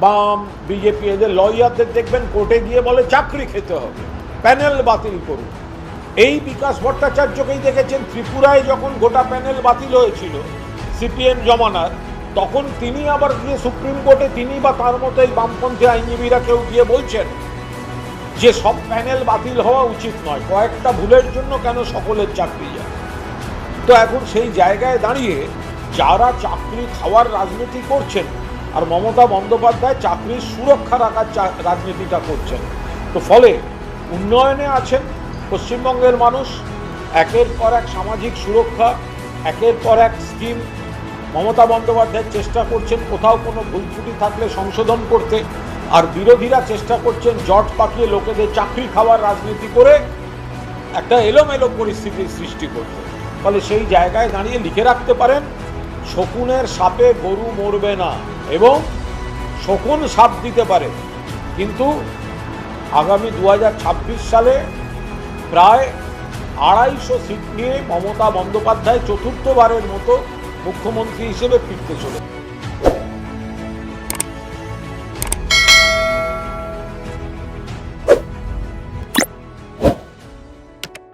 বাম বিজেপি এদের লয়ারদের দেখবেন কোর্টে গিয়ে বলে চাকরি খেতে হবে, প্যানেল বাতিল করুন। এই বিকাশ ভট্টাচার্যকেই দেখেছেন ত্রিপুরায় যখন গোটা প্যানেল বাতিল হয়েছিল সিপিএম জমানার, তখন তিনি আবার গিয়ে সুপ্রিম কোর্টে তিনি বা তার মতো এই বামপন্থী আইনজীবীরা কেউ গিয়ে বলছেন যে সব প্যানেল বাতিল হওয়া উচিত নয়, কয়েকটা ভুলের জন্য কেন সকলের চাকরি যায়। তো এখন সেই জায়গায় দাঁড়িয়ে যারা চাকরি খাওয়ার রাজনীতি করছেন আর মমতা বন্দ্যোপাধ্যায় চাকরির সুরক্ষা রাখার রাজনীতিটা করছেন, তো ফলে উন্নয়নে আছেন পশ্চিমবঙ্গের মানুষ। একের পর এক সামাজিক সুরক্ষা, একের পর এক স্কিম মমতা বন্দ্যোপাধ্যায় চেষ্টা করছেন কোথাও কোনো ভুল ত্রুটি থাকলে সংশোধন করতে, আর বিরোধীরা চেষ্টা করছেন জট পাকিয়ে লোকেদের চাকরি খাওয়ার রাজনীতি করে একটা এলোমেলো পরিস্থিতির সৃষ্টি করতে। ফলে সেই জায়গায় দাঁড়িয়ে লিখে রাখতে পারেন, শকুনের সাপে গরু মরবে না, এবং শকুন সাপ দিতে পারে, কিন্তু আগামী 2026 সালে প্রায় 250 সিট নিয়ে মমতা বন্দ্যোপাধ্যায় চতুর্থবারের মতো মুখ্যমন্ত্রী হিসেবে ফিরতে চলেছে।